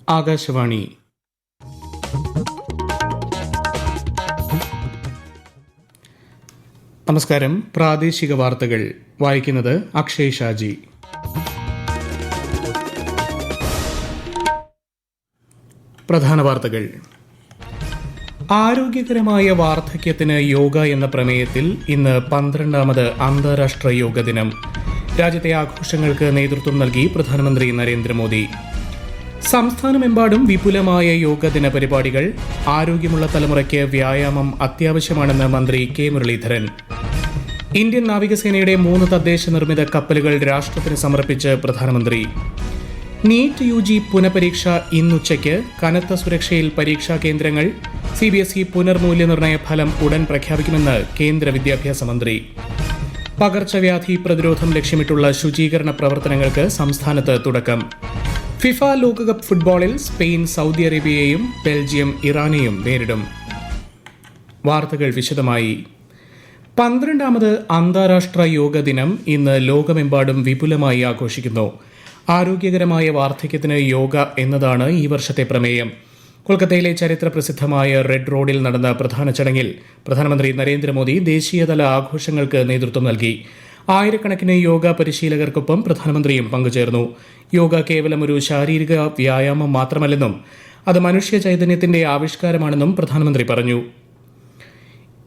ആകാശവാണി. നമസ്കാരം. പ്രാദേശിക വാർത്തകൾ വായിക്കുന്നത് അക്ഷയ് ഷാജി. പ്രധാന വാർത്തകൾ. ആരോഗ്യകരമായ വാർദ്ധക്യത്തിന് യോഗ എന്ന പ്രമേയത്തിൽ ഇന്ന് 12ാമത് അന്താരാഷ്ട്ര യോഗ ദിനം. രാജ്യത്തെ ആഘോഷങ്ങൾക്ക് നേതൃത്വം നൽകി പ്രധാനമന്ത്രി നരേന്ദ്രമോദി. സംസ്ഥാനമെമ്പാടും വിപുലമായ യോഗദിന പരിപാടികൾ. ആരോഗ്യമുള്ള തലമുറയ്ക്ക് വ്യായാമം അത്യാവശ്യമാണെന്ന് മന്ത്രി കെ മുരളീധരൻ. ഇന്ത്യൻ നാവികസേനയുടെ 3 തദ്ദേശ നിർമ്മിത കപ്പലുകൾ രാഷ്ട്രത്തിന് സമർപ്പിച്ച് പ്രധാനമന്ത്രി. നീറ്റ് UG പുനഃപരീക്ഷ ഇന്നുച്ചയ്ക്ക്. കനത്ത സുരക്ഷയിൽ പരീക്ഷാ കേന്ദ്രങ്ങൾ. CBSE പുനർമൂല്യനിർണ്ണയ ഫലം ഉടൻ പ്രഖ്യാപിക്കുമെന്ന് കേന്ദ്ര വിദ്യാഭ്യാസ മന്ത്രി. പകർച്ചവ്യാധി പ്രതിരോധം ലക്ഷ്യമിട്ടുള്ള ശുചീകരണ പ്രവർത്തനങ്ങൾക്ക് സംസ്ഥാനത്ത് തുടക്കം. ഫിഫ ലോകകപ്പ് ഫുട്ബോളിൽ സ്പെയിൻ സൗദി അറേബ്യയെയും ബെൽജിയം ഇറാനെയും നേരിടും. വാർത്തകൾ വിശദമായി. 12ാമത് അന്താരാഷ്ട്ര യോഗ ദിനം ഇന്ന് ലോകമെമ്പാടും വിപുലമായി ആഘോഷിക്കുന്നു. ആരോഗ്യകരമായ വാർദ്ധക്യത്തിന് യോഗ എന്നതാണ് ഈ വർഷത്തെ പ്രമേയം. കൊൽക്കത്തയിലെ ചരിത്ര പ്രസിദ്ധമായ റെഡ് റോഡിൽ നടന്ന പ്രധാന ചടങ്ങിൽ പ്രധാനമന്ത്രി നരേന്ദ്രമോദി ദേശീയതല ആഘോഷങ്ങൾക്ക് നേതൃത്വം നൽകി. ആയിരക്കണക്കിന് യോഗ പരിശീലകർക്കൊപ്പം പ്രധാനമന്ത്രിയും പങ്കുചേർന്നു. യോഗ കേവലം ഒരു ശാരീരിക വ്യായാമം മാത്രമല്ലെന്നും അത് മനുഷ്യ ചൈതന്യത്തിന്റെ ആവിഷ്കാരമാണെന്നും പ്രധാനമന്ത്രി പറഞ്ഞു.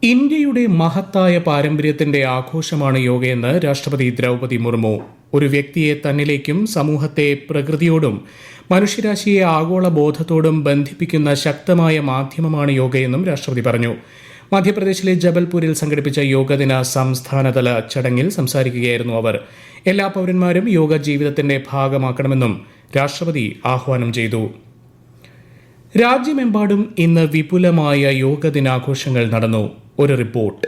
ഇന്ത്യയുടെ മഹത്തായ പാരമ്പര്യത്തിന്റെ ആഘോഷമാണ് യോഗയെന്ന് രാഷ്ട്രപതി ദ്രൗപദി മുർമു. ഒരു വ്യക്തിയെ തന്നിലേക്കും സമൂഹത്തെ പ്രകൃതിയോടും മനുഷ്യരാശിയെ ആഗോള ബോധത്തോടും ബന്ധിപ്പിക്കുന്ന ശക്തമായ മാധ്യമമാണ് യോഗയെന്നും രാഷ്ട്രപതി പറഞ്ഞു. മധ്യപ്രദേശിലെ ജബൽപൂരിൽ സംഘടിപ്പിച്ച യോഗദിന സംസ്ഥാനതല ചടങ്ങിൽ സംസാരിക്കുകയായിരുന്നു അവർ. എല്ലാ പൌരന്മാരും യോഗ ജീവിതത്തിന്റെ ഭാഗമാക്കണമെന്നും രാഷ്ട്രപതി ആഹ്വാനം ചെയ്തു. രാജ്യമെമ്പാടും ഇന്ന് വിപുലമായ യോഗദിനാഘോഷങ്ങൾ നടന്നു. ഒരു റിപ്പോർട്ട്.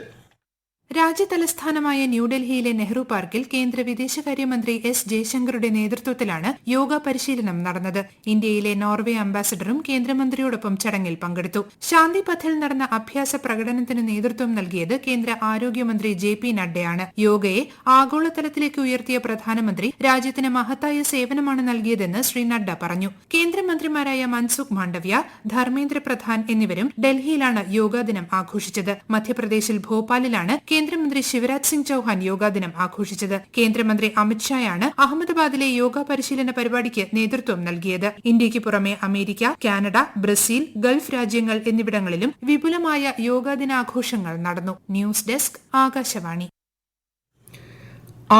രാജ്യതലസ്ഥാനമായ ന്യൂഡൽഹിയിലെ നെഹ്റു പാർക്കിൽ കേന്ദ്ര വിദേശകാര്യമന്ത്രി എസ് ജയശങ്കറുടെ നേതൃത്വത്തിലാണ് യോഗ പരിശീലനം നടന്നത്. ഇന്ത്യയിലെ നോർവേ അംബാസഡറും കേന്ദ്രമന്ത്രിയോടൊപ്പം ചടങ്ങിൽ പങ്കെടുത്തു. ശാന്തി പഥിൽ നടന്ന അഭ്യാസ പ്രകടനത്തിന് നേതൃത്വം നൽകിയത് കേന്ദ്ര ആരോഗ്യമന്ത്രി JP നഡ്ഡയാണ്. യോഗയെ ആഗോളതലത്തിലേക്ക് ഉയർത്തിയ പ്രധാനമന്ത്രി രാജ്യത്തിന് മഹത്തായ സേവനമാണ് നൽകിയതെന്ന് ശ്രീ നഡ്ഡ പറഞ്ഞു. കേന്ദ്രമന്ത്രിമാരായ മൻസുഖ് മാണ്ഡവ്യ, ധർമ്മേന്ദ്ര പ്രധാൻ എന്നിവരും ഡൽഹിയിലാണ് യോഗാദിനം ആഘോഷിച്ചത്. മധ്യപ്രദേശിൽ ഭോപ്പാലിലാണ് കേന്ദ്രമന്ത്രി ശിവരാജ് സിംഗ് ചൌഹാൻ യോഗാദിനം ആഘോഷിച്ചത്. കേന്ദ്രമന്ത്രി അമിത്ഷായാണ് അഹമ്മദാബാദിലെ യോഗ പരിശീലന പരിപാടിക്ക് നേതൃത്വം നൽകിയത്. ഇന്ത്യയ്ക്ക് പുറമെ അമേരിക്ക, കാനഡ, ബ്രസീൽ, ഗൾഫ് രാജ്യങ്ങൾ എന്നിവിടങ്ങളിലും വിപുലമായ യോഗാദിനാഘോഷങ്ങൾ നടന്നു. News desk, Akashvani.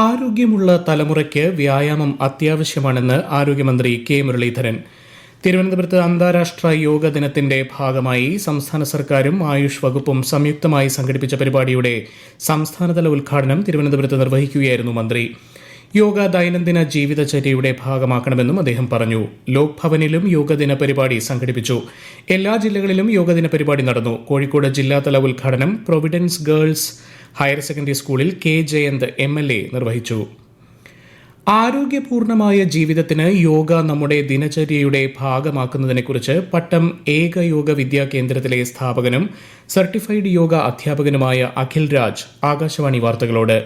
ആരോഗ്യമുള്ള തലമുറയ്ക്ക് വ്യായാമം അത്യാവശ്യമാണെന്ന് ആരോഗ്യമന്ത്രി കെ മുരളീധരൻ. തിരുവനന്തപുരത്ത് അന്താരാഷ്ട്ര യോഗ ദിനത്തിന്റെ ഭാഗമായി സംസ്ഥാന സർക്കാരും ആയുഷ് വകുപ്പും സംയുക്തമായി സംഘടിപ്പിച്ച പരിപാടിയുടെ സംസ്ഥാനതല ഉദ്ഘാടനം തിരുവനന്തപുരത്ത് നിർവഹിക്കുകയായിരുന്നു മന്ത്രി. യോഗ ദൈനംദിന ജീവിതചര്യയുടെ ഭാഗമാക്കണമെന്നും അദ്ദേഹം പറഞ്ഞു. ലോക് ഭവനിലും യോഗദിന പരിപാടി സംഘടിപ്പിച്ചു. എല്ലാ ജില്ലകളിലും യോഗദിന പരിപാടി നടന്നു. കോഴിക്കോട് ജില്ലാതല ഉദ്ഘാടനം പ്രൊവിഡൻസ് ഗേൾസ് ഹയർ സെക്കൻഡറി സ്കൂളിൽ കെ ജയന്ത് MLA നിർവഹിച്ചു. ആരോഗ്യപൂർണമായ ജീവിതത്തിന് യോഗ നമ്മുടെ ദിനചര്യയുടെ ഭാഗമാക്കുന്നതിനെക്കുറിച്ച് പട്ടം ഏക യോഗ വിദ്യാ കേന്ദ്രത്തിലെ സ്ഥാപകനും സർട്ടിഫൈഡ് യോഗ അധ്യാപകനുമായ അഖിൽ രാജ് ആകാശവാണി വാർത്തകളോട്.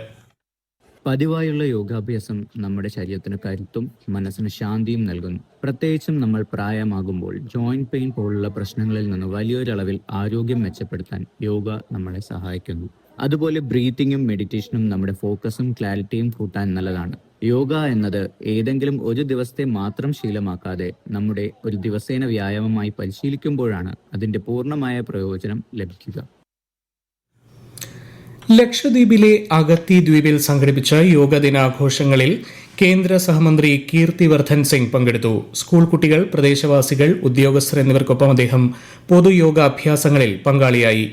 പതിവായുള്ള യോഗാഭ്യാസം നമ്മുടെ ശരീരത്തിന് കരുത്തും മനസ്സിന് ശാന്തിയും നൽകുന്നു. പ്രത്യേകിച്ചും നമ്മൾ പ്രായമാകുമ്പോൾ ജോയിന്റ് പെയിൻ പോലുള്ള പ്രശ്നങ്ങളിൽ നിന്ന് വലിയൊരളവിൽ ആരോഗ്യം മെച്ചപ്പെടുത്താൻ യോഗ നമ്മളെ സഹായിക്കുന്നു. അതുപോലെ ബ്രീത്തിങ്ങും മെഡിറ്റേഷനും നമ്മുടെ ഫോക്കസും ക്ലാരിറ്റിയും കൂട്ടാൻ നല്ലതാണ്. യോഗ എന്നത് ഏതെങ്കിലും ഒരു ദിവസത്തെ മാത്രം ശീലമാക്കാതെ നമ്മുടെ ഒരു ദിവസേന വ്യായാമമായി പരിശീലിക്കുമ്പോഴാണ് അതിന്റെ പൂർണ്ണമായ പ്രയോജനം ലഭിക്കുക. ലക്ഷദ്വീപിലെ അഗത്തി ദ്വീപിൽ സംഘടിപ്പിച്ച യോഗ ദിനാഘോഷങ്ങളിൽ കേന്ദ്ര സഹമന്ത്രി കീർത്തിവർദ്ധൻ സിംഗ് പങ്കെടുത്തു. സ്കൂൾ കുട്ടികൾ, പ്രദേശവാസികൾ, ഉദ്യോഗസ്ഥർ എന്നിവർക്കൊപ്പം അദ്ദേഹം പൊതുയോഗ അഭ്യാസങ്ങളിൽ പങ്കാളിയായി.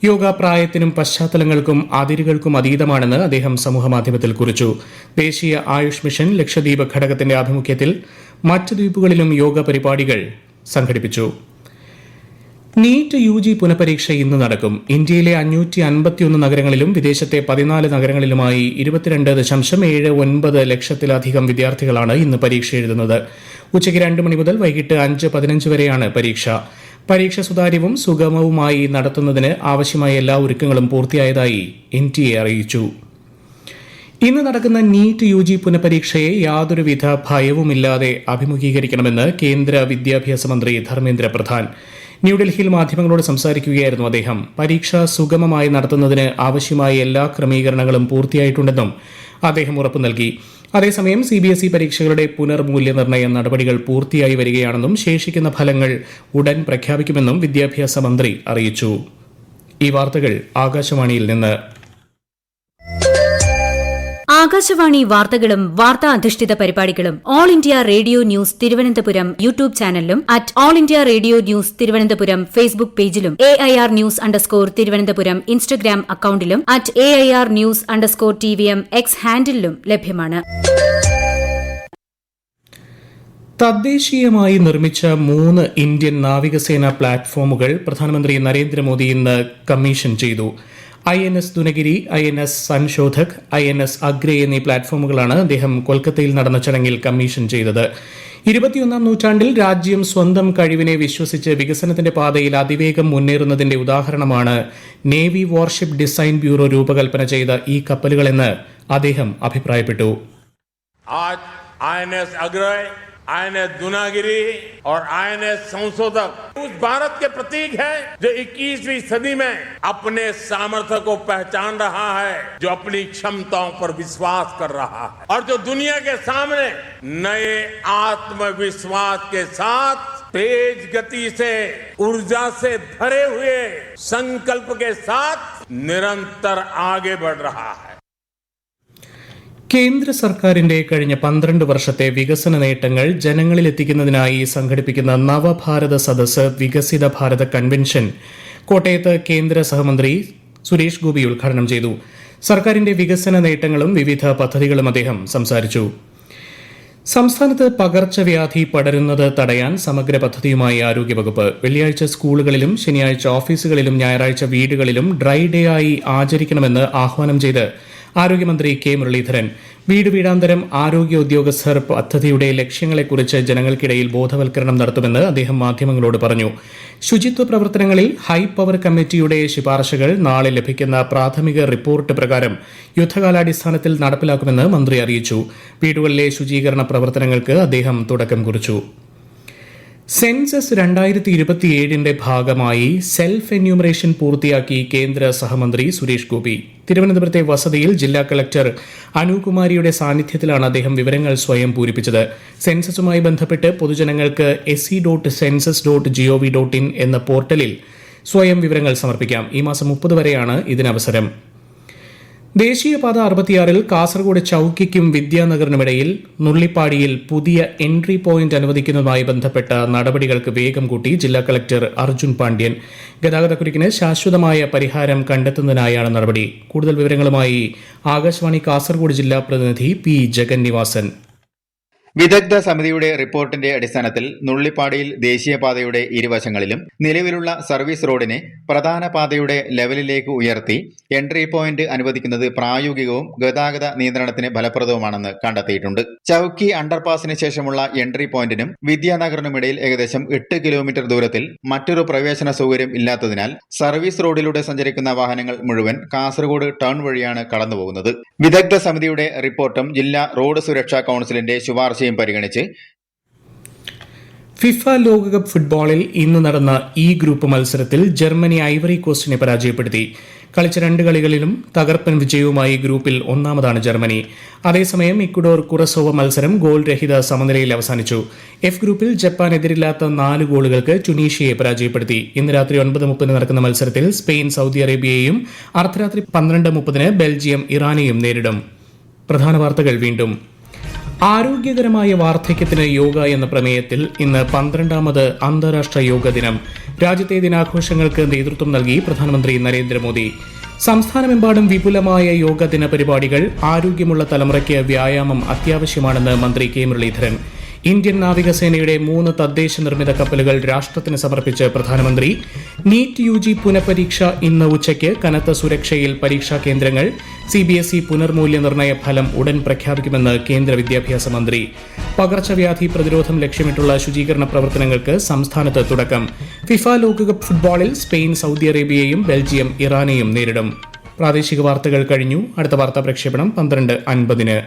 യോഗ പ്രായത്തിനും പശ്ചാത്തലങ്ങൾക്കും അതിരുകൾക്കും അതീതമാണെന്ന് അദ്ദേഹം സമൂഹമാധ്യമത്തിൽ കുറിച്ചു. ദേശീയ ആയുഷ് മിഷൻ ലക്ഷദ്വീപ് ഘടകത്തിന്റെ ആഭിമുഖ്യത്തിൽ മറ്റ് ദ്വീപുകളിലും യോഗ പരിപാടികൾ സംഘടിപ്പിച്ചു. നീറ്റ് UG പുനഃപരീക്ഷ ഇന്ന് നടക്കും. ഇന്ത്യയിലെ 551 നഗരങ്ങളിലും വിദേശത്തെ 14 നഗരങ്ങളിലുമായി 22.79 ലക്ഷത്തിലധികം വിദ്യാർത്ഥികളാണ് ഇന്ന് പരീക്ഷ എഴുതുന്നത്. ഉച്ചയ്ക്ക് 2 മണി മുതൽ വൈകിട്ട് 5:15 വരെയാണ് പരീക്ഷ. പരീക്ഷ സുതാര്യവും സുഗമവുമായി നടത്തുന്നതിന് ആവശ്യമായ എല്ലാ ഒരുക്കങ്ങളും പൂർത്തിയായതായി NTA അറിയിച്ചു. ഇന്ന് നടക്കുന്ന നീറ്റ് UG പുനഃപരീക്ഷയെ യാതൊരുവിധ ഭയവുമില്ലാതെ അഭിമുഖീകരിക്കണമെന്ന് കേന്ദ്ര വിദ്യാഭ്യാസ മന്ത്രി ധർമ്മേന്ദ്ര പ്രധാൻ ന്യൂഡൽഹിയിൽ മാധ്യമങ്ങളോട് സംസാരിക്കുകയായിരുന്നു അദ്ദേഹം. പരീക്ഷ സുഗമമായി നടത്തുന്നതിന് ആവശ്യമായ എല്ലാ ക്രമീകരണങ്ങളും പൂർത്തിയായിട്ടുണ്ടെന്നും അദ്ദേഹം ഉറപ്പു നൽകി. അതേസമയം CBSE പരീക്ഷകളുടെ പുനർമൂല്യനിർണ്ണയ നടപടികൾ പൂർത്തിയായി വരികയാണെന്നും ശേഷിക്കുന്ന ഫലങ്ങൾ ഉടൻ പ്രഖ്യാപിക്കുമെന്നും വിദ്യാഭ്യാസ മന്ത്രി അറിയിച്ചു. ഈ വാർത്തകൾ ആകാശവാണിയിൽ നിന്ന്. ആകാശവാണി വാർത്തകളും വാർത്താ അധിഷ്ഠിത പരിപാടികളും all India radio news Thiruvananthapuram YouTube ചാനലിലും @all India radio news Thiruvananthapuram Facebook പേജിലും AIR ന്യൂസ് _ തിരുവനന്തപുരം ഇൻസ്റ്റഗ്രാം അക്കൌണ്ടിലും @AIR ന്യൂസ് _ TVM X ഹാൻഡിലും ലഭ്യമാണ്. തദ്ദേശീയമായി നിർമ്മിച്ച 3 ഇന്ത്യൻ നാവികസേന പ്ലാറ്റ്ഫോമുകൾ പ്രധാനമന്ത്രി നരേന്ദ്രമോദി ഇന്ന് കമ്മീഷൻ ചെയ്തു. INS Dunagiri, INS Sanshodhak, INS Agre എന്നീ പ്ലാറ്റ്ഫോമുകളാണ് അദ്ദേഹം കൊൽക്കത്തയിൽ നടന്ന ചടങ്ങിൽ കമ്മീഷൻ ചെയ്തത്. 21ാം നൂറ്റാണ്ടിൽ രാജ്യം സ്വന്തം കഴിവിനെ വിശ്വസിച്ച് വികസനത്തിന്റെ പാതയിൽ അതിവേഗം മുന്നേറുന്നതിന്റെ ഉദാഹരണമാണ് നേവി വാർഷിപ്പ് ഡിസൈൻ ബ്യൂറോ രൂപകൽപ്പന ചെയ്ത ഈ കപ്പലുകളെന്ന് അദ്ദേഹം അഭിപ്രായപ്പെട്ടു. INS दुनागिरी और INS संशोधक उस भारत के प्रतीक है जो 21वीं सदी में अपने सामर्थ्य को पहचान रहा है, जो अपनी क्षमताओं पर विश्वास कर रहा है और जो दुनिया के सामने नए आत्मविश्वास के साथ तेज गति से ऊर्जा से भरे हुए संकल्प के साथ निरंतर आगे बढ़ रहा है. കേന്ദ്ര സർക്കാരിന്റെ കഴിഞ്ഞ 12 വർഷത്തെ വികസന നേട്ടങ്ങൾ ജനങ്ങളിലെത്തിക്കുന്നതിനായി സംഘടിപ്പിക്കുന്ന നവഭാരത സദസ്സ് വികസിത ഭാരത കൺവെൻഷൻ കോട്ടയത്ത് കേന്ദ്ര സഹമന്ത്രി സുരേഷ് ഗോപി ഉദ്ഘാടനം ചെയ്തു. സർക്കാരിന്റെ വികസന നേട്ടങ്ങളും വിവിധ പദ്ധതികളും അദ്ദേഹം സംസാരിച്ചു. സംസ്ഥാനത്ത് പകർച്ചവ്യാധി പടരുന്നത് തടയാൻ സമഗ്ര പദ്ധതിയുമായി ആരോഗ്യവകുപ്പ്. വെള്ളിയാഴ്ച സ്കൂളുകളിലും ശനിയാഴ്ച ഓഫീസുകളിലും ഞായറാഴ്ച വീടുകളിലും ഡ്രൈ ഡേ ആയി ആചരിക്കണമെന്ന് ആഹ്വാനം ചെയ്ത് ആരോഗ്യമന്ത്രി കെ മുരളീധരൻ വീട് വീടാന്തരം ആരോഗ്യ ഉദ്യോഗസ്ഥർ പദ്ധതിയുടെ ലക്ഷ്യങ്ങളെക്കുറിച്ച് ജനങ്ങൾക്കിടയിൽ ബോധവൽക്കരണം നടത്തുമെന്ന് അദ്ദേഹം മാധ്യമങ്ങളോട് പറഞ്ഞു. ശുചിത്വ പ്രവർത്തനങ്ങളിൽ ഹൈ പവർ കമ്മിറ്റിയുടെ ശുപാർശകൾ നാളെ ലഭിക്കുന്ന പ്രാഥമിക റിപ്പോർട്ട് പ്രകാരം യുദ്ധകാലാടിസ്ഥാനത്തിൽ നടപ്പിലാക്കുമെന്ന് മന്ത്രി അറിയിച്ചു. വീടുകളിലെ ശുചീകരണ പ്രവർത്തനങ്ങൾക്ക് അദ്ദേഹം തുടക്കം കുറിച്ചു. സെൻസസ് 2027ന്റെ ഭാഗമായി സെൽഫ് എന്യൂമറേഷൻ പൂർത്തിയാക്കി കേന്ദ്ര സഹമന്ത്രി സുരേഷ് ഗോപി. തിരുവനന്തപുരത്തെ വസതിയിൽ ജില്ലാ കളക്ടർ അനുകുമാരിയുടെ സാന്നിധ്യത്തിലാണ് അദ്ദേഹം വിവരങ്ങൾ സ്വയം പൂരിപ്പിച്ചത്. സെൻസസുമായി ബന്ധപ്പെട്ട് പൊതുജനങ്ങൾക്ക് se.census.gov.in എന്ന പോർട്ടലിൽ സ്വയം വിവരങ്ങൾ സമർപ്പിക്കാം. ഈ മാസം 30 വരെയാണ് ഇതിനവസരം. ദേശീയപാത 66-ൽ കാസർഗോഡ് ചൌക്കിക്കും വിദ്യാനഗറിനുമിടയിൽ നുള്ളിപ്പാടിയിൽ പുതിയ എൻട്രി പോയിന്റ് അനുവദിക്കുന്നതുമായി ബന്ധപ്പെട്ട നടപടികൾക്ക് വേഗം കൂട്ടി ജില്ലാ കളക്ടർ അർജുൻ പാണ്ഡ്യൻ. ഗതാഗതക്കുരുക്കിന് ശാശ്വതമായ പരിഹാരം കണ്ടെത്തുന്നതിനായാണ് നടപടി. കൂടുതൽ വിവരങ്ങളുമായി ആകാശവാണി കാസർഗോഡ് ജില്ലാ പ്രതിനിധി പി ജഗന്നിവാസൻ. വിദഗ്ധ സമിതിയുടെ റിപ്പോർട്ടിന്റെ അടിസ്ഥാനത്തിൽ നുള്ളിപ്പാടിയിൽ ദേശീയപാതയുടെ ഇരുവശങ്ങളിലും നിലവിലുള്ള സർവീസ് റോഡിനെ പ്രധാന പാതയുടെ ലെവലിലേക്ക് ഉയർത്തി എൻട്രി പോയിന്റ് അനുവദിക്കുന്നത് പ്രായോഗികവും ഗതാഗത നിയന്ത്രണത്തിന് ഫലപ്രദവുമാണെന്ന് കണ്ടെത്തിയിട്ടുണ്ട്. ചൌക്കി അണ്ടർപാസിന് ശേഷമുള്ള എൻട്രി പോയിന്റിനും വിദ്യാനഗറിനുമിടയിൽ ഏകദേശം 8 കിലോമീറ്റർ ദൂരത്തിൽ മറ്റൊരു പ്രവേശന സൗകര്യം ഇല്ലാത്തതിനാൽ സർവീസ് റോഡിലൂടെ സഞ്ചരിക്കുന്ന വാഹനങ്ങൾ മുഴുവൻ കാസർഗോഡ് ടൗൺ വഴിയാണ് കടന്നുപോകുന്നത്. വിദഗ്ധ സമിതിയുടെ റിപ്പോർട്ടും ജില്ലാ റോഡ് സുരക്ഷാ കൌൺസിലിന്റെ ശുപാർശ പരിഗണിച്ച് ഫിഫ ലോകകപ്പ് ഫുട്ബോളിൽ ഇന്ന് നടന്ന ഇ ഗ്രൂപ്പ് മത്സരത്തിൽ ജർമ്മനി ഐവറി കോസ്റ്റിനെ പരാജയപ്പെടുത്തി. കളിച്ച 2 കളികളിലും തകർപ്പൻ വിജയവുമായി ഗ്രൂപ്പിൽ ഒന്നാമതാണ് ജർമ്മനി. അതേസമയം ഇക്വഡോർ കുറസോവ മത്സരം ഗോൾ രഹിത സമനിലയിൽ അവസാനിച്ചു. എഫ് ഗ്രൂപ്പിൽ ജപ്പാനെതിരില്ലാത്ത 4 ഗോളുകൾക്ക് ടുണീഷ്യയെ പരാജയപ്പെടുത്തി. ഇന്ന് രാത്രി 9:30 നടക്കുന്ന മത്സരത്തിൽ സ്പെയിൻ സൗദി അറേബ്യയെയും അർദ്ധരാത്രി 12:30 ബെൽജിയം ഇറാനെയും നേരിടും. പ്രധാന വാർത്തകൾ വീണ്ടും. ആരോഗ്യകരമായ വാർദ്ധക്യത്തിന് യോഗ എന്ന പ്രമേയത്തിൽ ഇന്ന് 12ാമത് അന്താരാഷ്ട്ര യോഗ ദിനം. രാജ്യത്തെ ദിനാഘോഷങ്ങൾക്ക് നേതൃത്വം നൽകി പ്രധാനമന്ത്രി നരേന്ദ്രമോദി. സംസ്ഥാനമെമ്പാടും വിപുലമായ യോഗ ദിന പരിപാടികൾ. ആരോഗ്യമുള്ള തലമുറയ്ക്ക് വ്യായാമം അത്യാവശ്യമാണെന്ന് മന്ത്രി കെ മുരളീധരൻ. ഇന്ത്യൻ നാവികസേനയുടെ 3 തദ്ദേശ നിർമ്മിത കപ്പലുകൾ രാഷ്ട്രത്തിന് സമർപ്പിച്ച് പ്രധാനമന്ത്രി. നീറ്റ് UG പുനഃപരീക്ഷ ഇന്ന് ഉച്ചയ്ക്ക്. കനത്ത സുരക്ഷയിൽ പരീക്ഷാ കേന്ദ്രങ്ങൾ. CBSE പുനർമൂല്യനിർണ്ണയ ഫലം ഉടൻ പ്രഖ്യാപിക്കുമെന്ന് കേന്ദ്ര വിദ്യാഭ്യാസ മന്ത്രി. പകർച്ചവ്യാധി പ്രതിരോധം ലക്ഷ്യമിട്ടുള്ള ശുചീകരണ പ്രവർത്തനങ്ങൾക്ക് സംസ്ഥാനത്ത് തുടക്കം. ഫിഫ ലോകകപ്പ് ഫുട്ബോളിൽ സ്പെയിൻ സൗദി അറേബ്യയെയും ബെൽജിയം ഇറാനെയും നേരിടും. പ്രാദേശിക വാർത്തകൾ കഴിഞ്ഞു. അടുത്ത വാർത്താ പ്രക്ഷേപണം 12:50.